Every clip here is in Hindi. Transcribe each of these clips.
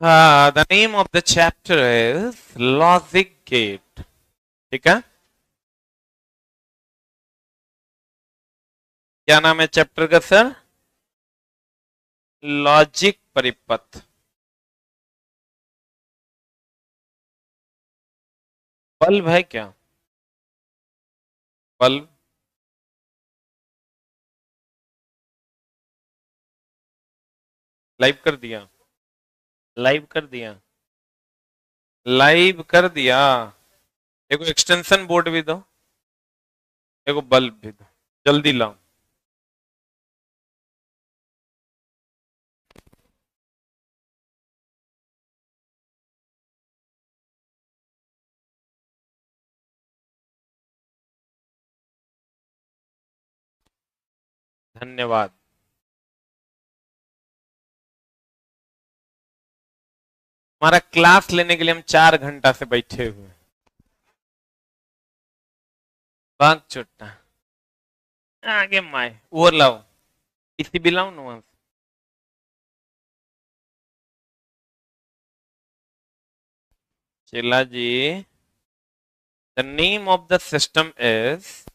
The name of the chapter is Logic Gate. ठीक है, क्या नाम है चैप्टर का सर? लॉजिक परिपथ। बल्ब है क्या? बल्ब लाइव कर दिया, लाइव कर दिया, लाइव कर दिया। देखो एक्सटेंशन बोर्ड भी दो, देखो बल्ब भी दो, जल्दी लाओ। धन्यवाद। हमारा क्लास लेने के लिए हम 4 घंटा से बैठे हुए हैं। भाग छुट्टा आगे माए वो लाओ, इसी भी लाओ ना वहां से। चला जी, the name of the system is,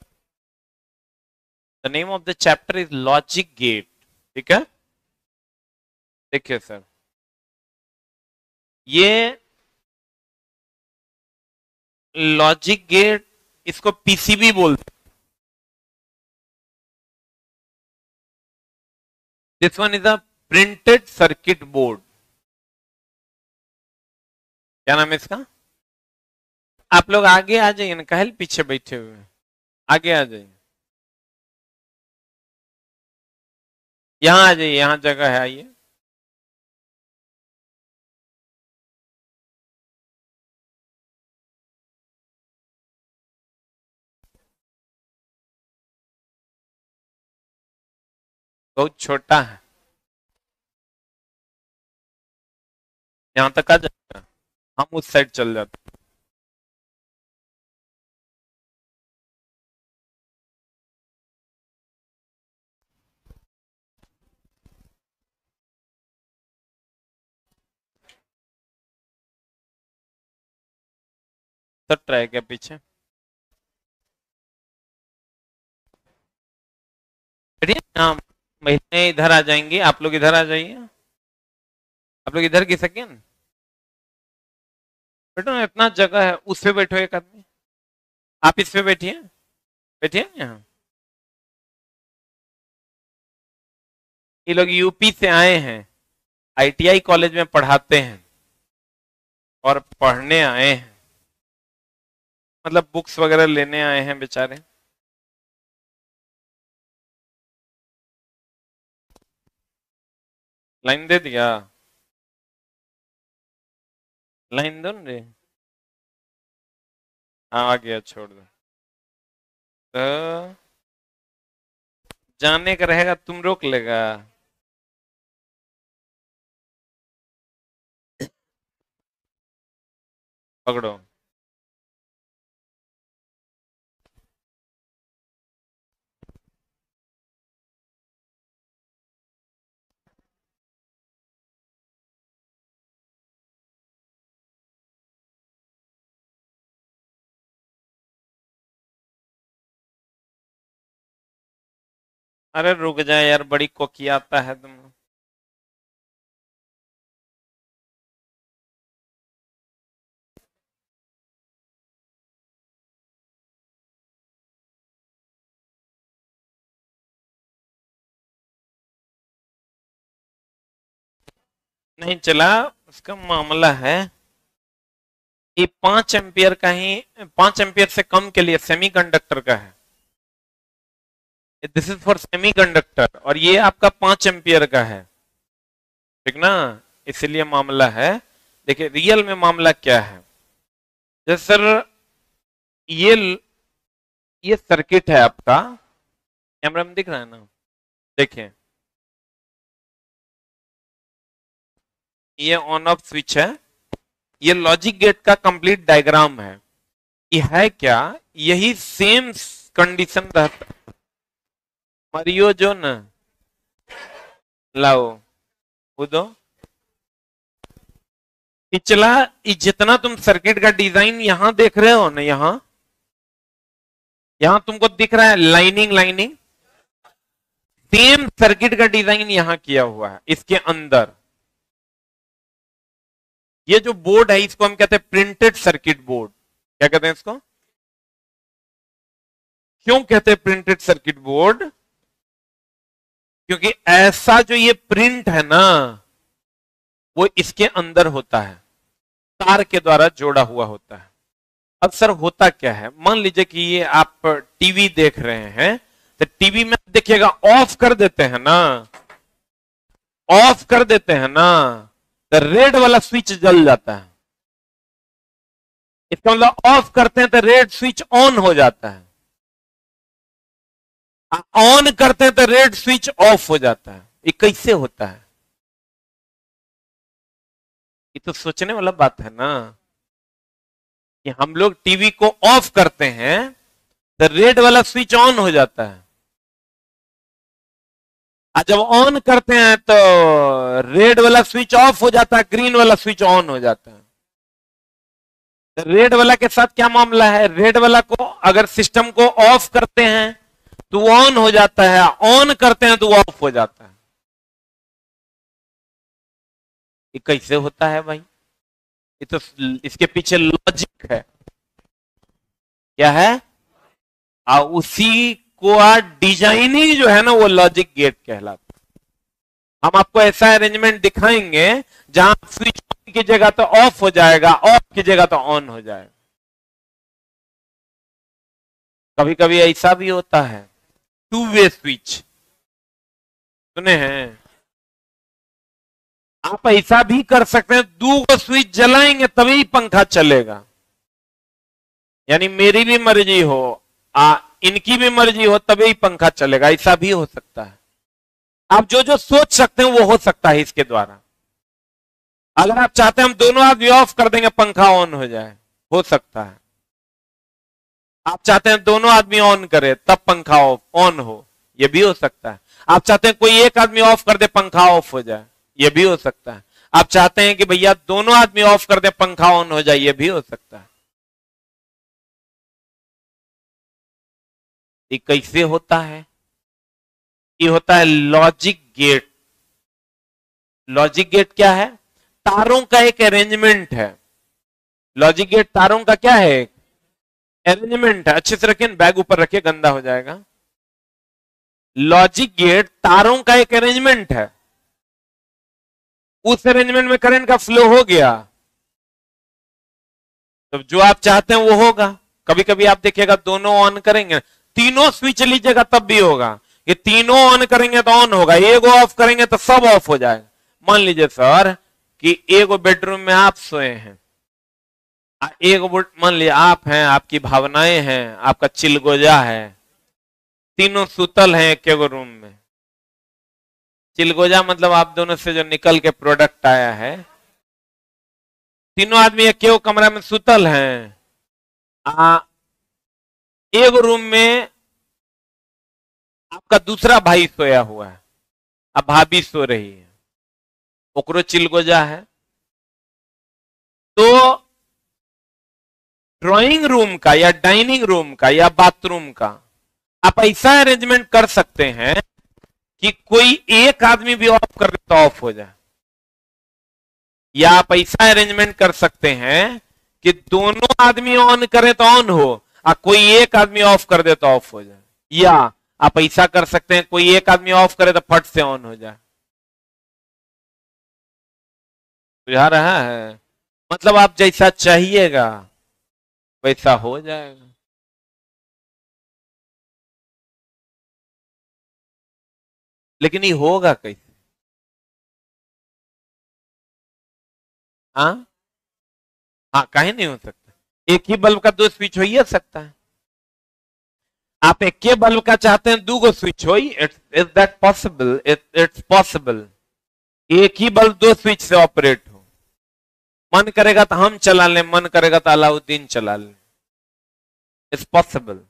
the name of the chapter is logic gate. ठीक है, देखिए सर, ये लॉजिक गेट, इसको पीसीबी बोलते हैं। This one is a printed circuit board. क्या नाम है इसका? आप लोग आगे आ जाइए ना, काहे पीछे बैठे हुए हैं, आगे आ जाइए, यहाँ आ जाइए, यहाँ जगह है, आइए। बहुत छोटा है, यहाँ तक आ जाएगा, हम उस साइड चल जाते। सर ट्रैक है पीछे, बैठिए। हाँ, महिलाएं इधर आ जाएंगी, आप लोग इधर आ जाइए, आप लोग इधर की सेकेंड बैठो ना, इतना जगह है, उस पे बैठो एक आदमी, आप इस पे बैठिए, बैठिए यहाँ। ये लोग यूपी से आए हैं, आईटीआई कॉलेज में पढ़ाते हैं और पढ़ने आए हैं, मतलब बुक्स वगैरह लेने आए हैं बेचारे। लाइन दे दिया, लाइन दो रे। हाँ आ गया, छोड़ दो। तो जाने का रहेगा, तुम रोक लेगा। पकड़ो। अरे रुक जाए यार, बड़ी कोकियाता है तुम। नहीं चला, उसका मामला है, ये 5 एम्पियर का ही, 5 एम्पियर से कम के लिए सेमीकंडक्टर का है। दिस इज फॉर सेमीकंडक्टर, और ये आपका 5 एम्पियर का है, ठीक ना, इसलिए मामला है। देखिए रियल में मामला क्या है, जैसे सर ये ये सर्किट है आपका, कैमरा में दिख रहा है ना, देखिए ये ऑन ऑफ स्विच है, ये लॉजिक गेट का कंप्लीट डायग्राम है। ये है क्या, यही सेम कंडीशन रहता। मरियो जो न लाओ, कूदो, पिछला जितना तुम सर्किट का डिजाइन यहां देख रहे हो ना, यहां तुमको दिख रहा है लाइनिंग लाइनिंग, सेम सर्किट का डिजाइन यहां किया हुआ है इसके अंदर। ये जो बोर्ड है इसको हम कहते हैं प्रिंटेड सर्किट बोर्ड। क्या कहते हैं इसको? क्यों कहते हैं प्रिंटेड सर्किट बोर्ड? क्योंकि ऐसा जो ये प्रिंट है ना वो इसके अंदर होता है, तार के द्वारा जोड़ा हुआ होता है। अब सर होता क्या है, मान लीजिए कि ये आप टीवी देख रहे हैं, तो टीवी में देखिएगा ऑफ कर देते हैं ना, ऑफ कर देते हैं ना, तो रेड वाला स्विच जल जाता है। इसका मतलब ऑफ करते हैं तो रेड स्विच ऑन हो जाता है, ऑन करते हैं तो रेड स्विच ऑफ हो जाता है। ये कैसे होता है? ये तो सोचने वाला बात है ना कि हम लोग टीवी को ऑफ करते हैं तो रेड वाला स्विच ऑन हो जाता है, और जब ऑन करते हैं तो रेड वाला स्विच ऑफ हो जाता है, ग्रीन वाला स्विच ऑन हो जाता है। तो रेड वाला के साथ क्या मामला है? रेड वाला को अगर सिस्टम को ऑफ करते हैं तो ऑन हो जाता है, ऑन करते हैं तो ऑफ हो जाता है। ये कैसे होता है भाई? ये तो इसके पीछे लॉजिक है। क्या है? उसी को डिजाइनिंग जो है ना वो लॉजिक गेट कहलाता है। हम आपको ऐसा अरेंजमेंट दिखाएंगे जहां स्विच ऑन की जगह तो ऑफ हो जाएगा, ऑफ की जगह तो ऑन हो जाएगा। कभी कभी ऐसा भी होता है, टू वे स्विच सुने हैं? आप ऐसा भी कर सकते हैं, दो स्विच जलाएंगे तभी पंखा चलेगा। यानी मेरी भी मर्जी हो, इनकी भी मर्जी हो तभी पंखा चलेगा, ऐसा भी हो सकता है। आप जो जो सोच सकते हैं वो हो सकता है इसके द्वारा। अगर आप चाहते हैं हम दोनों आदमी ऑफ कर देंगे पंखा ऑन हो जाए, हो सकता है। आप चाहते हैं दोनों आदमी ऑन करे तब पंखा ऑन हो, यह भी हो सकता है। आप चाहते हैं कोई एक आदमी ऑफ कर दे पंखा ऑफ हो जाए, यह भी हो सकता है। आप चाहते हैं कि भैया दोनों आदमी ऑफ कर दे पंखा ऑन हो जाए, यह भी हो सकता है। ये कैसे होता है? ये होता है लॉजिक गेट। लॉजिक गेट क्या है? तारों का एक अरेंजमेंट है। लॉजिक गेट तारों का क्या है? अरेंजमेंट है। अच्छे से रखिए, बैग ऊपर रखिए, गंदा हो जाएगा। लॉजिक गेट तारों का एक अरेंजमेंट है। उस अरेंजमेंट में करंट का फ्लो हो गया तो जो आप चाहते हैं वो होगा। कभी कभी आप देखिएगा दोनों ऑन करेंगे, तीनों स्विच लीजिएगा तब भी होगा। ये तीनों ऑन करेंगे तो ऑन होगा, एक ऑफ करेंगे तो सब ऑफ हो जाएगा। मान लीजिए सर कि एक बेडरूम में आप सोए हैं, एक मान लीजिए आप हैं, आपकी भावनाएं हैं, आपका चिलगोजा है, तीनों सुतल हैं एक रूम में। चिलगोजा मतलब आप दोनों से जो निकल के प्रोडक्ट आया है। तीनों आदमी एक कमरा में सुतल हैं, एक रूम में आपका दूसरा भाई सोया हुआ है, अब भाभी सो रही है, ओकरो चिलगोजा है। तो ड्राइंग रूम का या डाइनिंग रूम का या बाथरूम का आप ऐसा अरेंजमेंट कर सकते हैं कि कोई एक आदमी भी ऑफ कर दे तो ऑफ हो जाए, या आप ऐसा अरेंजमेंट कर सकते हैं कि दोनों आदमी ऑन करें तो ऑन हो और कोई एक आदमी ऑफ कर दे तो ऑफ हो जाए, या आप ऐसा कर सकते हैं कोई एक आदमी ऑफ करे तो फट से ऑन हो जाए। बुझा रहा है? मतलब आप जैसा चाहिएगा वैसा हो जाएगा। लेकिन ये होगा कैसे? हाँ हाँ, काहे नहीं हो सकता? एक ही बल्ब का दो स्विच हो ही सकता है। आप एक के बल्ब का चाहते हैं दो स्विच हो, is that possible? It's possible. एक ही बल्ब दो स्विच से ऑपरेट हो। मन करेगा तो हम चला लें, मन करेगा तो अलाउद्दीन चला लें। It's possible.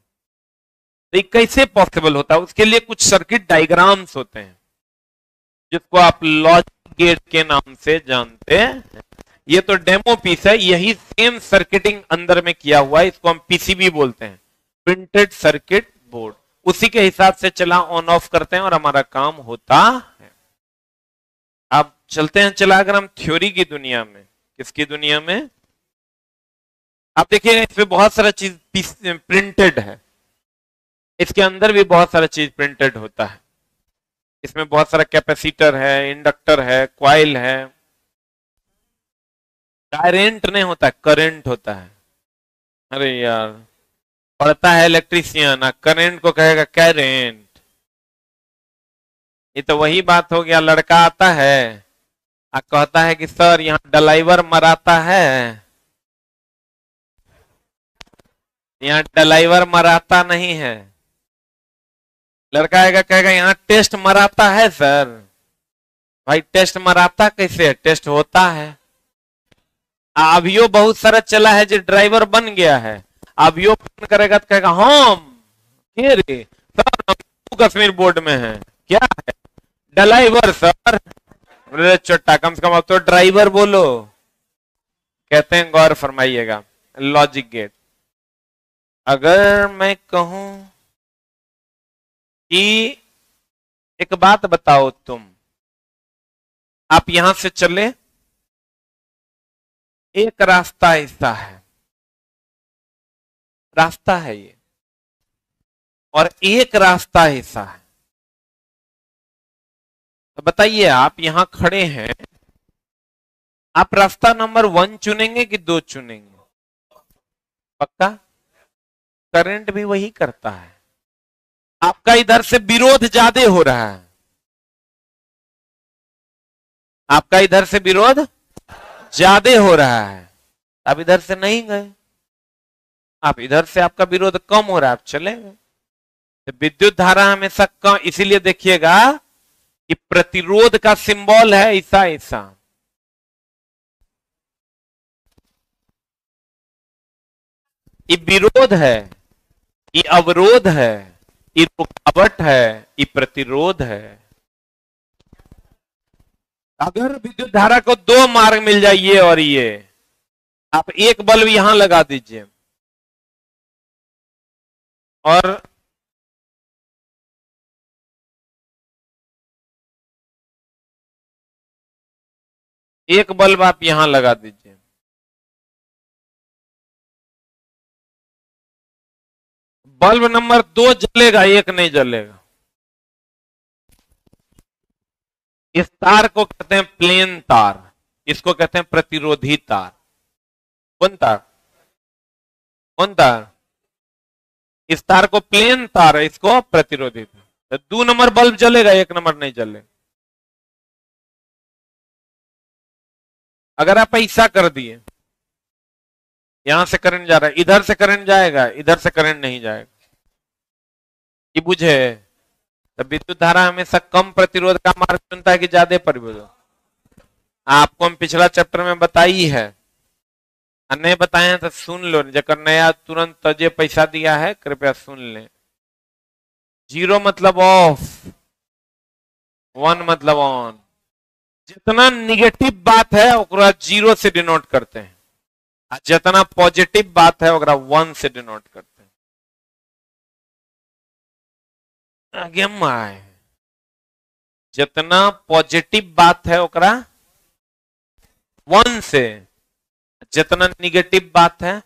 तो कैसे पॉसिबल होता है? उसके लिए कुछ सर्किट डायग्राम्स होते हैं जिसको आप लॉजिक गेट के नाम से जानते हैं। ये तो डेमो पीस है, यही सेम सर्किटिंग अंदर में किया हुआ है, इसको हम पीसीबी बोलते हैं, प्रिंटेड सर्किट बोर्ड। उसी के हिसाब से चला ऑन ऑफ करते हैं और हमारा काम होता है। अब चलते हैं, चला अगर हम थ्योरी की दुनिया में, किसकी दुनिया में, आप देखिए इसमें बहुत सारा चीज प्रिंटेड है, इसके अंदर भी बहुत सारा चीज प्रिंटेड होता है। इसमें बहुत सारा कैपेसिटर है, इंडक्टर है, क्वाइल है। डायरेंट नहीं होता, करंट होता है। अरे यार, पढ़ता है इलेक्ट्रीशियन, करंट को कहेगा करेंट। ये तो वही बात हो गया, लड़का आता है कहता है कि सर यहाँ डलाइवर मराता है, यहाँ डलाइवर मराता नहीं है। लड़का आएगा कहेगा यहाँ टेस्ट मराता है सर। भाई टेस्ट मराता कैसे है, टेस्ट होता है। अभियो बहुत सारा चला है जो ड्राइवर बन गया है, अभियो फोन करेगा तो कहेगा हम के रे सर, हम कश्मीर बोर्ड में है, क्या है ड्राइवर सर। बोले चोट्टा, कम से कम अब तो ड्राइवर बोलो। कहते हैं गौर फरमाइएगा, लॉजिक गेट। अगर मैं कहूं कि एक बात बताओ तुम, आप यहां से चले, एक रास्ता ऐसा है, रास्ता है ये, और एक रास्ता ऐसा है। तो बताइए आप यहां खड़े हैं, आप रास्ता नंबर 1 चुनेंगे कि 2 चुनेंगे? पक्का? करंट भी वही करता है। आपका इधर से विरोध ज्यादा हो रहा है, आपका इधर से विरोध ज्यादा हो रहा है, आप इधर से नहीं गए, आप इधर से आपका विरोध कम हो रहा है, आप चले गए। तो विद्युत धारा हमेशा कम, इसीलिए देखिएगा कि प्रतिरोध का सिंबल है ऐसा ऐसा। ये विरोध है, ये अवरोध है, ये रुकावट है, ये प्रतिरोध है। अगर विद्युत धारा को 2 मार्ग मिल जाए, ये और ये, आप एक बल्ब यहां लगा दीजिए और एक बल्ब आप यहां लगा दीजिए, बल्ब नंबर 2 जलेगा, 1 नहीं जलेगा। इस तार को कहते हैं प्लेन तार, इसको कहते हैं प्रतिरोधी तार। कौन तार? कौन तार? इस तार को प्लेन तार है, इसको प्रतिरोधी तार। तो 2 नंबर बल्ब जलेगा, 1 नंबर नहीं जलेगा। अगर आप ऐसा कर दिए, यहां से करंट जा रहा है, इधर से करंट जाएगा, इधर से करंट नहीं जाएगा, ये बुझे? तो विद्युत धारा हमेशा कम प्रतिरोध का मार्ग चुनता है कि ज्यादा प्रतिरोध। आपको हम पिछला चैप्टर में बताई है, नहीं बताए हैं तो सुन लो, जकर नया तुरंत तजे पैसा दिया है कृपया सुन लें। 0 मतलब ऑफ, 1 मतलब ऑन। जितना निगेटिव बात है ओकरा 0 से डिनोट करते हैं, जितना पॉजिटिव बात है ओकरा 1 से डिनोट करते हैं। आगे माए, जितना पॉजिटिव बात है ओकरा 1 से, जितना निगेटिव बात है।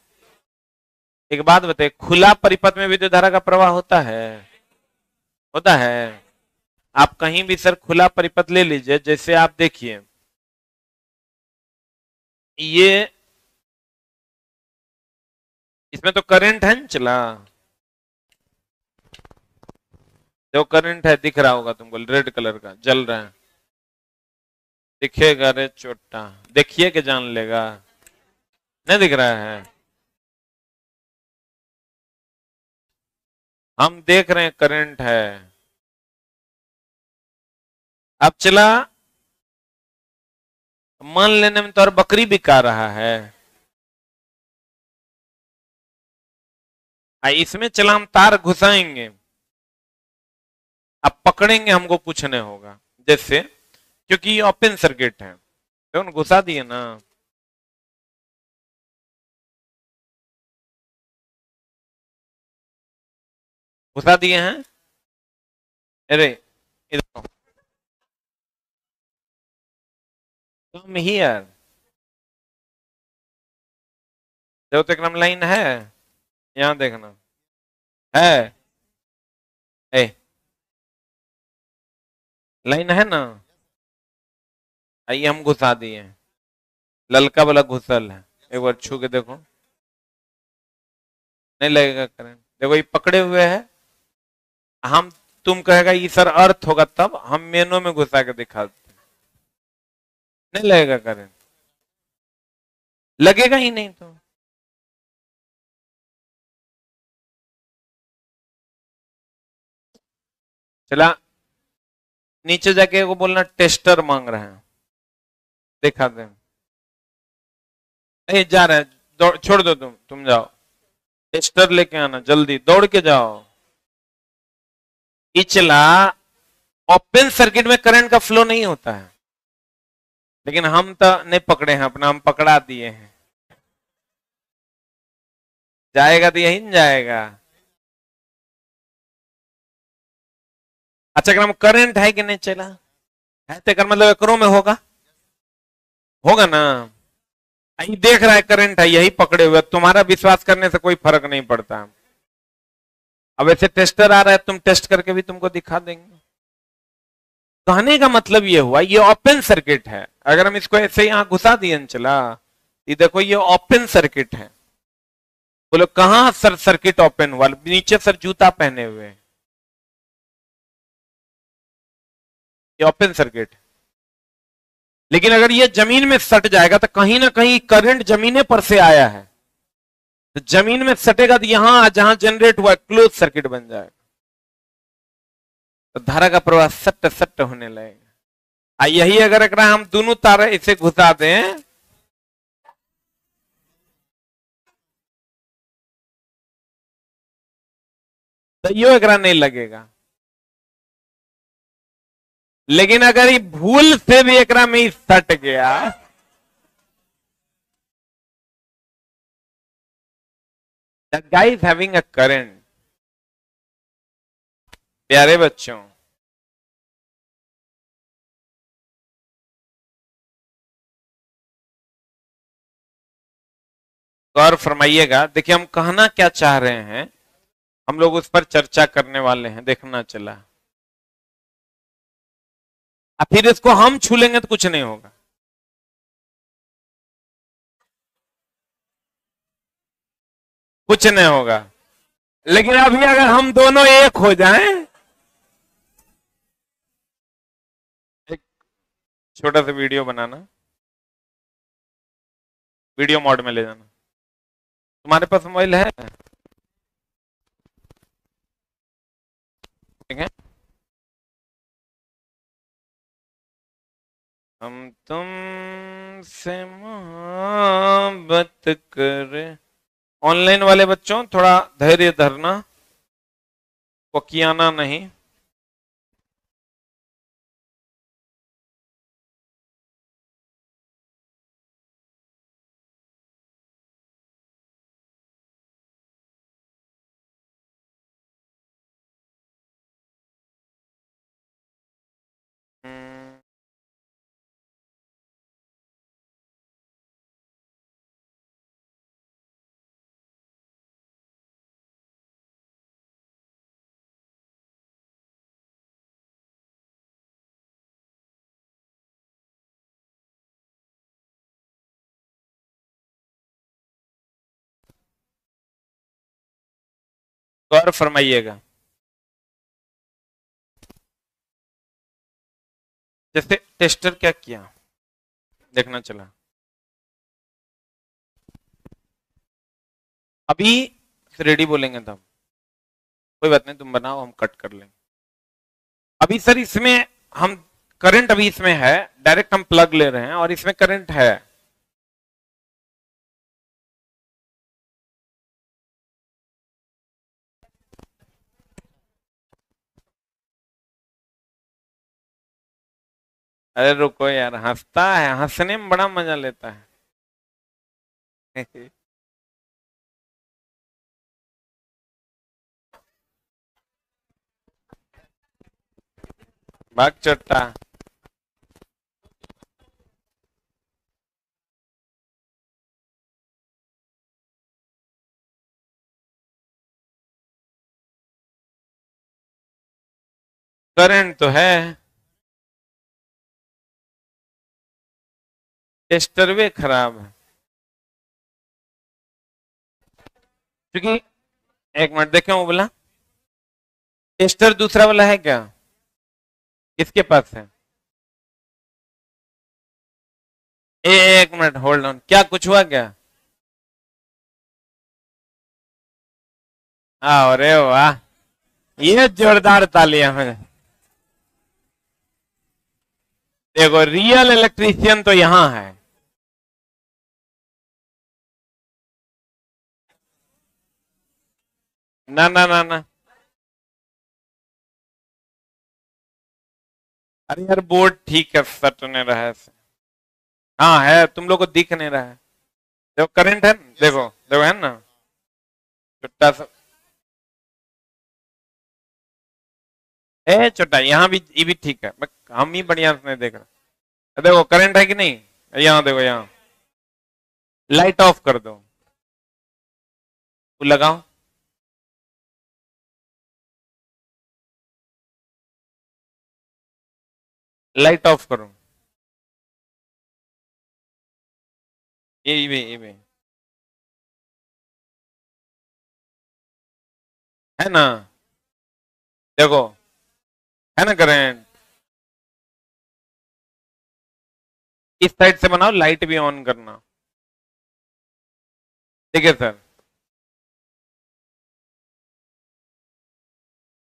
एक बात बताइए, खुला परिपथ में विद्युत धारा का प्रवाह होता है? होता है। आप कहीं भी सर खुला परिपथ ले लीजिए, जैसे आप देखिए ये, इसमें तो करंट है, चला जो करंट है दिख रहा होगा तुमको, रेड कलर का जल रहा है, दिखेगा? रे चोटा, देखिए कि जान लेगा, नहीं दिख रहा है? हम देख रहे हैं करंट है। अब चला, मान लेने में तो और बकरी बिका रहा है, इसमें चला हम तार घुसाएंगे, अब पकड़ेंगे हमको पूछने होगा, जैसे क्योंकि ये ओपन सर्किट है, तो घुसा दिए ना, घुसा दिए हैं। अरे इधर कम हियर, जो तो एकदम लाइन है, यहाँ देखना है, ए लाइन है ना, आइए हम घुसा दिए हैं। ललका वाला घुसल है, एक बार छू के देखो, नहीं लगेगा करंट। देखो ये पकड़े हुए है, हम तुम कहेगा ये सर अर्थ होगा, तब हम मेनू में घुसा के दिखाते, नहीं लगेगा करंट, लगेगा ही नहीं तो। चला नीचे जाके वो बोलना टेस्टर मांग रहे हैं, दिखा दे, नहीं जा रहे हैं, छोड़ दो, तुम जाओ, टेस्टर लेके आना जल्दी, दौड़ के जाओ। ये चला, ओपन सर्किट में करंट का फ्लो नहीं होता है, लेकिन हम तो नहीं पकड़े हैं अपना, हम पकड़ा दिए हैं, जाएगा तो यही नहीं जाएगा। अच्छा अगर करंट है कि नहीं चला है, तो मतलब एकरो में होगा, होगा ना, यही देख रहा है करंट है, यही पकड़े हुए, तुम्हारा विश्वास करने से कोई फर्क नहीं पड़ता। अब ऐसे टेस्टर आ रहा है, तुम टेस्ट करके भी तुमको दिखा देंगे। कहने का मतलब ये हुआ, ये ओपन सर्किट है, अगर हम इसको ऐसे यहां घुसा दिए चला, ये देखो ये ओपन सर्किट है। बोलो कहां सर सर्किट ओपन हुआ, नीचे सर जूता पहने हुए, ये ओपन सर्किट। लेकिन अगर ये जमीन में सट जाएगा तो कहीं ना कहीं करंट जमीने पर से आया है, तो जमीन में सटेगा तो यहां जहां जनरेट हुआ क्लोज सर्किट बन जाएगा, तो धारा का प्रवाह सट सट होने लगेगा। यही अगर हम दोनों तार इसे घुसा दें, तो यो एकरा नहीं लगेगा। लेकिन अगर ये भूल से भी एकरा में ही सट गया, that guy is having a current। प्यारे बच्चों, गौर फरमाइएगा, देखिए हम कहना क्या चाह रहे हैं, हम लोग उस पर चर्चा करने वाले हैं, देखना चला। अब फिर इसको हम छू लेंगे तो कुछ नहीं होगा, कुछ नहीं होगा। लेकिन अभी अगर हम दोनों एक हो जाएं, एक छोटा सा वीडियो बनाना, वीडियो मोड में ले जाना, तुम्हारे पास मोबाइल है, ठीक है, हम तुम से मोहब्बत करें। ऑनलाइन वाले बच्चों थोड़ा धैर्य धरना, कोकियाना नहीं। गौर फरमाइएगा, जैसे टेस्टर क्या किया, देखना चला। अभी रेडी बोलेंगे तब कोई बात नहीं, तुम बनाओ हम कट कर लेंगे। अभी सर इसमें हम करंट अभी इसमें है, डायरेक्ट हम प्लग ले रहे हैं और इसमें करंट है। अरे रुको यार, हंसता है, हंसने में बड़ा मजा लेता है। भाग चट्टा। करंट तो है, टेस्टर भी खराब है। क्योंकि एक मिनट देखे वो बोला टेस्टर दूसरा वाला है क्या, किसके पास है? एक मिनट होल्ड ऑन, क्या कुछ हुआ क्या? अरे वाह, ये जोरदार तालियां हैं। देखो रियल इलेक्ट्रीशियन तो यहां है। ना ना ना ना, अरे यार बोर्ड ठीक है, सट नहीं रहा है ऐसे। हाँ है, तुम लोग को दिख नहीं रहा है। देखो करंट है, देखो देखो है ना, छोटा सा है, छोटा यहाँ भी, ये भी ठीक है, हम ही बढ़िया से नहीं देख रहे। देखो करंट है कि नहीं, यहाँ देखो, यहाँ लाइट ऑफ कर दो, वो लगाओ, लाइट ऑफ करो, ये भी है ना, देखो है ना करंट। इस साइड से बनाओ, लाइट भी ऑन करना। ठीक है सर,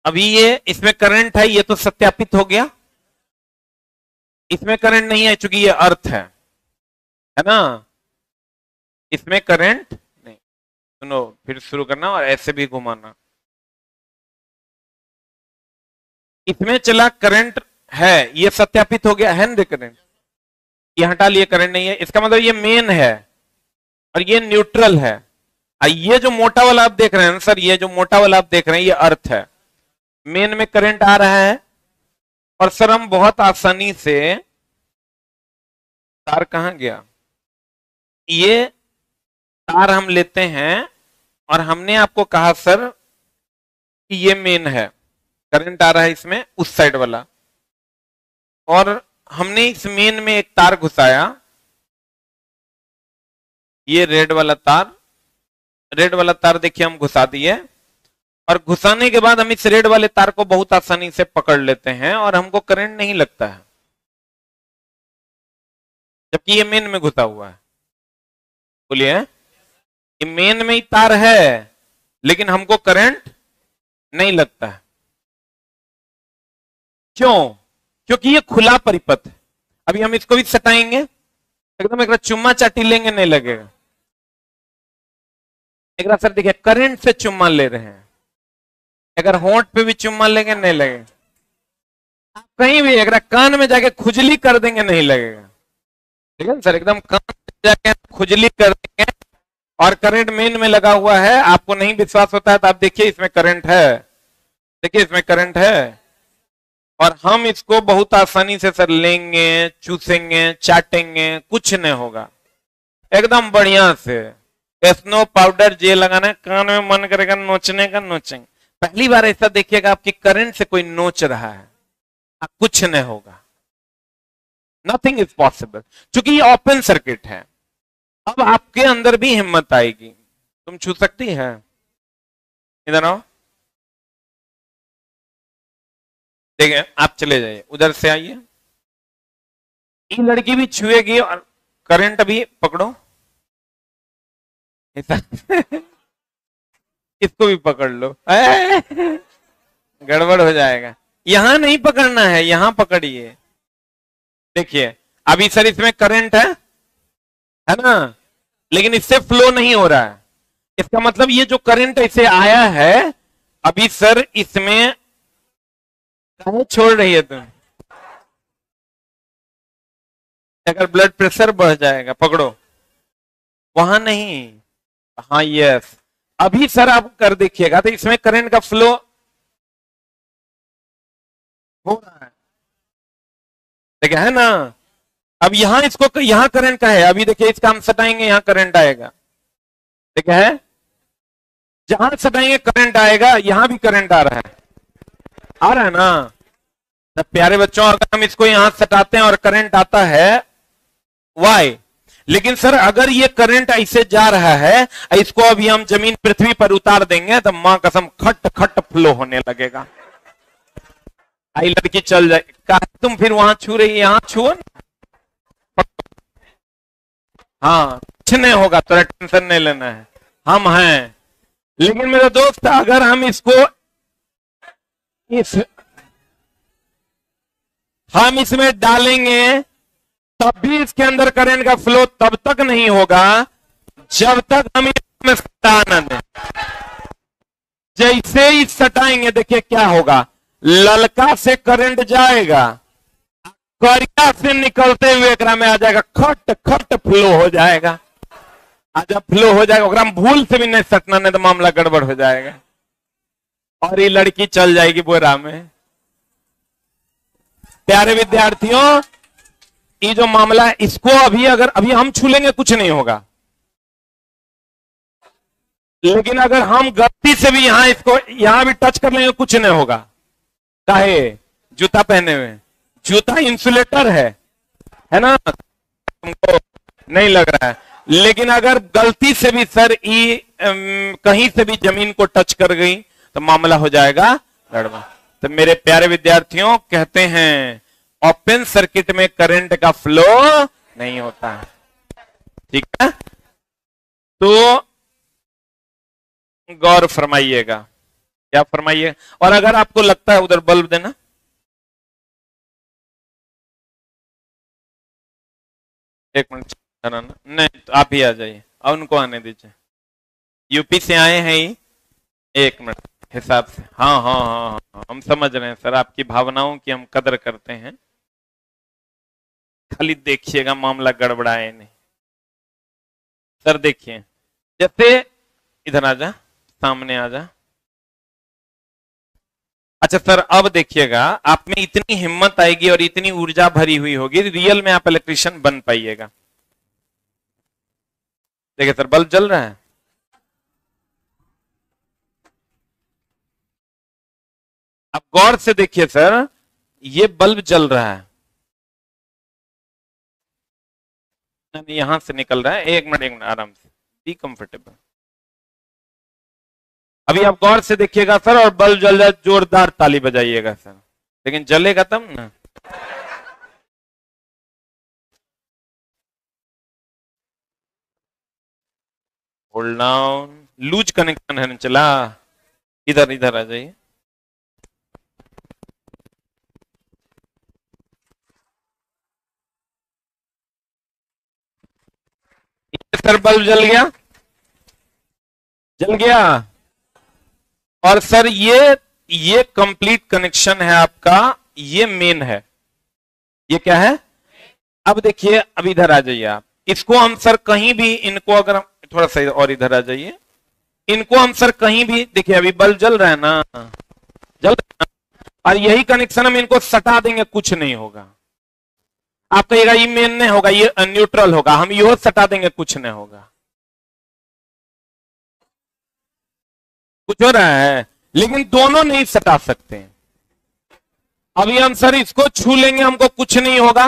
अभी ये इसमें करंट है, ये तो सत्यापित हो गया। इसमें करंट नहीं है चूंकि ये अर्थ है ना, इसमें करंट नहीं। सुनो, फिर शुरू करना और ऐसे भी घुमाना। इसमें चला करंट है, ये सत्यापित हो गया है ना, करंट ये हटा लिए, करंट नहीं है, इसका मतलब ये मेन है और ये न्यूट्रल है। ये जो मोटा वाला आप देख रहे हैं ना सर, ये जो मोटा वाला आप देख रहे हैं ये अर्थ है, मेन में करंट आ रहा है। और सर हम बहुत आसानी से, तार कहां गया, ये तार हम लेते हैं और हमने आपको कहा सर कि ये मेन है, करंट आ रहा है इसमें उस साइड वाला, और हमने इस मेन में एक तार घुसाया, ये रेड वाला तार, रेड वाला तार देखिए हम घुसा दिए, और घुसाने के बाद हम इस रेड वाले तार को बहुत आसानी से पकड़ लेते हैं और हमको करंट नहीं लगता है, जबकि ये मेन में घुसा हुआ है। बोलिए, ये मेन में ही तार है लेकिन हमको करंट नहीं लगता है। क्यों? क्योंकि ये खुला परिपथ है। अभी हम इसको भी सटाएंगे, एकदम एक चुम्मा चाटी लेंगे, नहीं लगेगा। एक सर देखिए, करंट से चुम्मा ले रहे हैं, अगर होंठ पे भी चुम्मा लेंगे नहीं लगेगा, आप कहीं भी अगर कान में जाके खुजली कर देंगे नहीं लगेगा। ठीक है सर, एकदम कान में जाके खुजली कर देंगे और करंट मेन में लगा हुआ है, आपको नहीं विश्वास होता है तो आप देखिए इसमें करंट है, देखिए इसमें करंट है, और हम इसको बहुत आसानी से सर लेंगे, चूसेंगे, चाटेंगे, कुछ नहीं होगा, एकदम बढ़िया से। स्नो पाउडर जेल लगाना, कान में मन करेगा नोचने का, नोचेंगे। पहली बार ऐसा देखिएगा आपकी करंट से कोई नोच रहा है, कुछ नहीं होगा, नथिंग इज पॉसिबल, क्योंकि ये ओपन सर्किट है। अब आपके अंदर भी हिम्मत आएगी, तुम छू सकती है, इधर आओ, देखिए आप चले जाइए, उधर से आइए, ये लड़की भी छुएगी और करंट भी पकड़ो, इसको भी पकड़ लो, गड़बड़ हो जाएगा, यहां नहीं पकड़ना है, यहां पकड़िए। देखिए अभी सर इसमें करंट है ना, लेकिन इससे फ्लो नहीं हो रहा है, इसका मतलब ये जो करंट इसे आया है, अभी सर इसमें कहां छोड़ रही है तुम, अगर ब्लड प्रेशर बढ़ जाएगा, पकड़ो, वहां नहीं, हाँ यस, अभी सर आप कर देखिएगा तो इसमें करंट का फ्लो हो रहा है, देखिए है ना। अब यहां इसको यहां करंट का है, अभी देखिए इसका हम सटाएंगे यहां करंट आएगा, ठीक है, जहां सटाएंगे करंट आएगा, यहां भी करंट आ रहा है, आ रहा है ना। तब प्यारे बच्चों अगर हम इसको यहां सटाते हैं और करंट आता है वाई, लेकिन सर अगर ये करंट ऐसे जा रहा है, इसको अभी हम जमीन पृथ्वी पर उतार देंगे तो मां कसम खट खट फ्लो होने लगेगा, आई लड़की चल जाए। तुम फिर वहां छू रही, यहां छुओ ना। हाँ कुछ नहीं होगा, थोड़ा टेंशन नहीं लेना है, हम हैं। लेकिन मेरे दोस्त अगर हम इसको हम इसमें डालेंगे तब भी इसके अंदर करंट का फ्लो तब तक नहीं होगा जब तक हम इसमें सटा न दें। जैसे ही सटाएंगे देखिए क्या होगा, ललका से करंट जाएगा, करिया से निकलते हुए एकरा में आ जाएगा, खट खट फ्लो हो जाएगा। जब फ्लो हो जाएगा ओकरा में भूल से भी नहीं सटना, नहीं तो मामला गड़बड़ हो जाएगा और ये लड़की चल जाएगी बोरा में। प्यारे विद्यार्थियों ये जो मामला है इसको अभी हम छू लेंगे कुछ नहीं होगा, लेकिन अगर हम गलती से भी इसको यहां भी टच कर लेंगे कुछ नहीं होगा। काहे? जूता पहने हुए, जूता इंसुलेटर है ना, तुमको नहीं लग रहा है। लेकिन अगर गलती से भी सर कहीं से भी जमीन को टच कर गई तो मामला हो जाएगा गड़बड़। तो मेरे प्यारे विद्यार्थियों कहते हैं ओपन सर्किट में करंट का फ्लो नहीं होता है, ठीक है। तो गौर फरमाइएगा, क्या फरमाइए। और अगर आपको लगता है उधर बल्ब देना, एक मिनट नहीं तो आप ही आ जाइए और उनको आने दीजिए, यूपी से आए हैं ही, एक मिनट हिसाब से। हाँ हाँ हाँ हाँ हम समझ रहे हैं सर, आपकी भावनाओं की हम कदर करते हैं, खाली देखिएगा मामला गड़बड़ाए नहीं। सर देखिए जैसे इधर आ जा, सामने आ जा। अच्छा सर अब देखिएगा आप में इतनी हिम्मत आएगी और इतनी ऊर्जा भरी हुई होगी, रियल में आप इलेक्ट्रिशियन बन पाइएगा। देखिए सर बल्ब जल रहा है, अब गौर से देखिए सर ये बल्ब जल रहा है, यहां से निकल रहा है। एक मिनट आराम से, बी कंफर्टेबल। अभी आप गौर से देखिएगा सर और बल्ब जल जाए जोरदार ताली बजाइएगा सर, लेकिन जलेगा तब ना। होल्ड डाउन, लूज कनेक्शन है चला, इधर इधर आ जाइए। सर बल्ब जल गया, जल गया। और सर ये कंप्लीट कनेक्शन है आपका, ये मेन है, ये क्या है। अब देखिए अब इधर आ जाइए आप, इसको हम सर कहीं भी इनको अगर थोड़ा सा और इधर आ जाइए, इनको हम सर कहीं भी देखिए अभी बल्ब जल रहा है ना, जल रहा है, और यही कनेक्शन हम इनको सटा देंगे कुछ नहीं होगा। आप कहिएगा ये मेन नहीं होगा, ये न्यूट्रल होगा, हम यो सटा देंगे कुछ नहीं होगा। कुछ हो रहा है, लेकिन दोनों नहीं सटा सकते। अभी हम सर इसको छू लेंगे हमको कुछ नहीं होगा,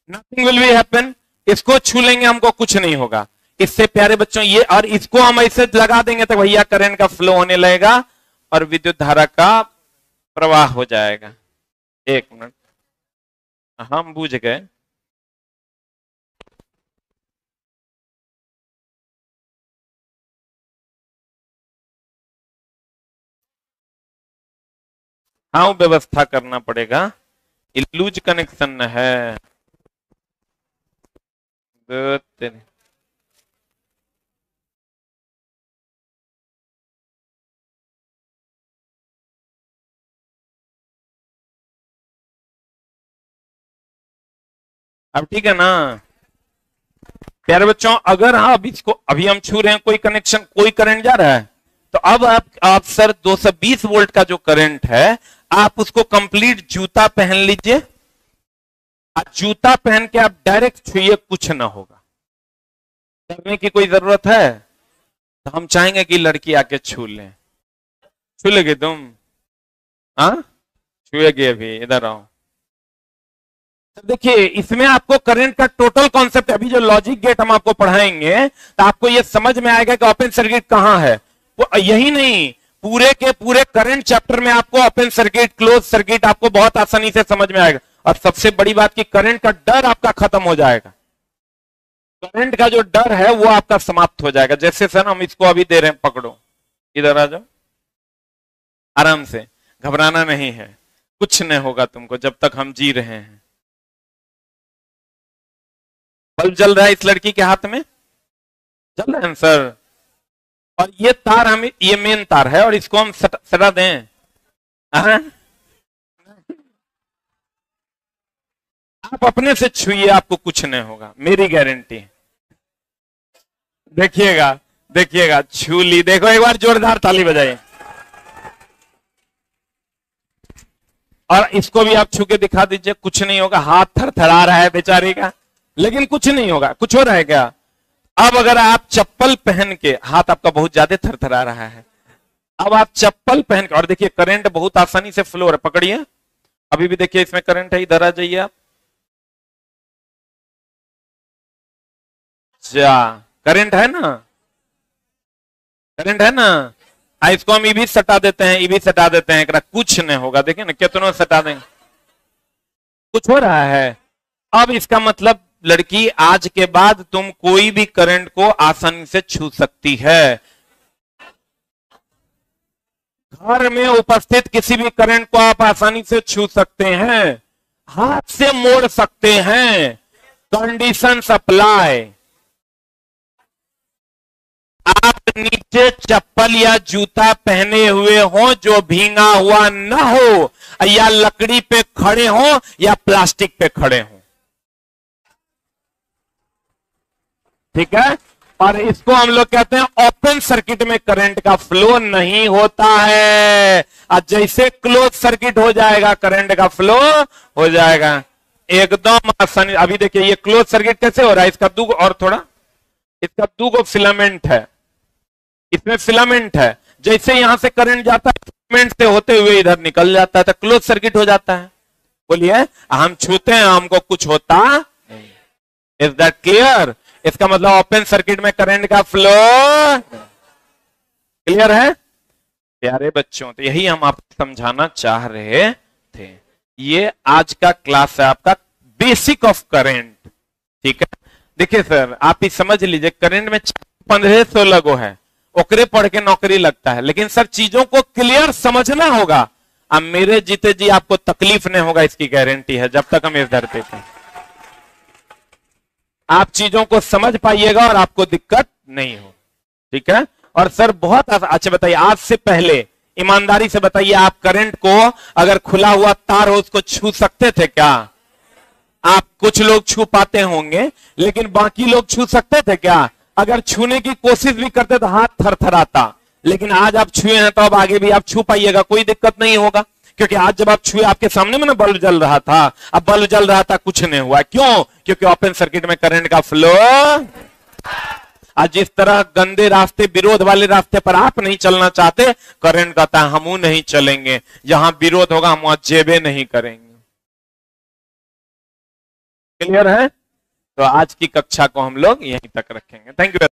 नथिंग विल बी हैपन। इसको छू लेंगे हमको कुछ नहीं होगा। इससे प्यारे बच्चों ये, और इसको हम ऐसे लगा देंगे तो भैया करंट का फ्लो होने लगेगा और विद्युत धारा का प्रवाह हो जाएगा। एक मिनट, हम बूझ गए। हाँ व्यवस्था करना पड़ेगा, लूज कनेक्शन है। अब ठीक है ना प्यारे बच्चों, अगर अब इसको अभी हम छू रहे हैं, कोई कनेक्शन कोई करंट जा रहा है, तो अब आप सर 220 वोल्ट का जो करंट है आप उसको कंप्लीट जूता पहन लीजिए, आज जूता पहन के आप डायरेक्ट छुइए, कुछ ना होगा, डरने की कोई जरूरत है? तो हम चाहेंगे कि लड़की आके छू लें। छू लेगे तुम? हाँ, छुएगे? अभी इधर आओ। तो देखिए, इसमें आपको करंट का टोटल कॉन्सेप्ट, अभी जो लॉजिक गेट हम आपको पढ़ाएंगे तो आपको ये समझ में आएगा कि ओपन सर्किट कहां है। वो यही नहीं, पूरे के पूरे करंट चैप्टर में आपको ओपन सर्किट, क्लोज सर्किट आपको बहुत आसानी से समझ में आएगा। और सबसे बड़ी बात कि करंट का डर आपका खत्म हो जाएगा। करंट का जो डर है वो आपका समाप्त हो जाएगा। जैसे सर हम इसको अभी दे रहे हैं, पकड़ो, इधर आ जाओ, आराम से, घबराना नहीं है, कुछ नहीं होगा तुमको जब तक हम जी रहे हैं। बल्ब जल रहा है इस लड़की के हाथ में, जल रहा है सर। और ये तार, हम ये मेन तार है और इसको हम सटा दें। आप अपने से छुइए, आपको कुछ नहीं होगा, मेरी गारंटी। देखिएगा, देखिएगा, छू ली। देखो एक बार जोरदार ताली बजाइए। और इसको भी आप छू के दिखा दीजिए, कुछ नहीं होगा। हाथ थरथरा रहा है बेचारी का, लेकिन कुछ नहीं होगा। कुछ हो रहा है क्या? अब अगर आप चप्पल पहन के, हाथ आपका बहुत ज्यादा थरथरा रहा है, अब आप चप्पल पहन के, और देखिए करंट बहुत आसानी से फ्लो हो रहा है, पकड़िए। अभी भी देखिए इसमें करंट है, इधर आ जाइए आप। जा, करंट है ना, करंट है ना। इसको हम भी सटा देते हैं, भी सटा देते हैं, कुछ नहीं होगा। देखिए ना, कितनों सटा देंगे, कुछ हो रहा है। अब इसका मतलब लड़की, आज के बाद तुम कोई भी करंट को आसानी से छू सकती है। घर में उपस्थित किसी भी करंट को आप आसानी से छू सकते हैं, हाथ से मोड़ सकते हैं। Condition apply. आप नीचे चप्पल या जूता पहने हुए हो जो भींगा हुआ न हो, या लकड़ी पे खड़े हो या प्लास्टिक पे खड़े हो, ठीक है। और इसको हम लोग कहते हैं ओपन सर्किट में करंट का फ्लो नहीं होता है। और जैसे क्लोज सर्किट हो जाएगा, करंट का फ्लो हो जाएगा एकदम आसानी। अभी देखिए ये क्लोज सर्किट कैसे हो रहा है, इसका दो, और थोड़ा, इसका दो फिलामेंट है, इसमें फिलामेंट है। जैसे यहां से करंट जाता है, फिलामेंट से होते हुए इधर निकल जाता है, तो क्लोज सर्किट हो जाता है। बोलिए, हम छूते हैं, हमको कुछ होता नहीं। Is that clear? इसका मतलब ओपन सर्किट में करंट का फ्लो क्लियर है प्यारे बच्चों। तो यही हम आपको समझाना चाह रहे थे। ये आज का क्लास है आपका बेसिक ऑफ करंट, ठीक है। देखिए सर, आप ही समझ लीजिए, करंट में 1500 लगो है, ओकरे पढ़ के नौकरी लगता है। लेकिन सर चीजों को क्लियर समझना होगा। अब मेरे जीते जी आपको तकलीफ नहीं होगा, इसकी गारंटी है, जब तक हम इस धरती पे। आप चीजों को समझ पाइएगा और आपको दिक्कत नहीं हो, ठीक है। और सर बहुत अच्छा बताइए, आज से पहले ईमानदारी से बताइए, आप करंट को अगर खुला हुआ तार हो उसको छू सकते थे क्या? आप कुछ लोग छू पाते होंगे, लेकिन बाकी लोग छू सकते थे क्या? अगर छूने की कोशिश भी करते तो हाथ थरथराता। लेकिन आज आप छुए हैं तो अब आगे भी आप छू पाइएगा, कोई दिक्कत नहीं होगा। क्योंकि आज जब आप छुए, आपके सामने में ना बल्ब जल रहा था, अब बल्ब जल रहा था, कुछ नहीं हुआ। क्यों? क्योंकि ओपन सर्किट में करंट का फ्लो। आज जिस तरह गंदे रास्ते, विरोध वाले रास्ते पर आप नहीं चलना चाहते, करंट कहता है हम नहीं चलेंगे, जहां विरोध होगा हम वहां जेबे नहीं करेंगे। क्लियर है? तो आज की कक्षा को हम लोग यहीं तक रखेंगे। Thank you.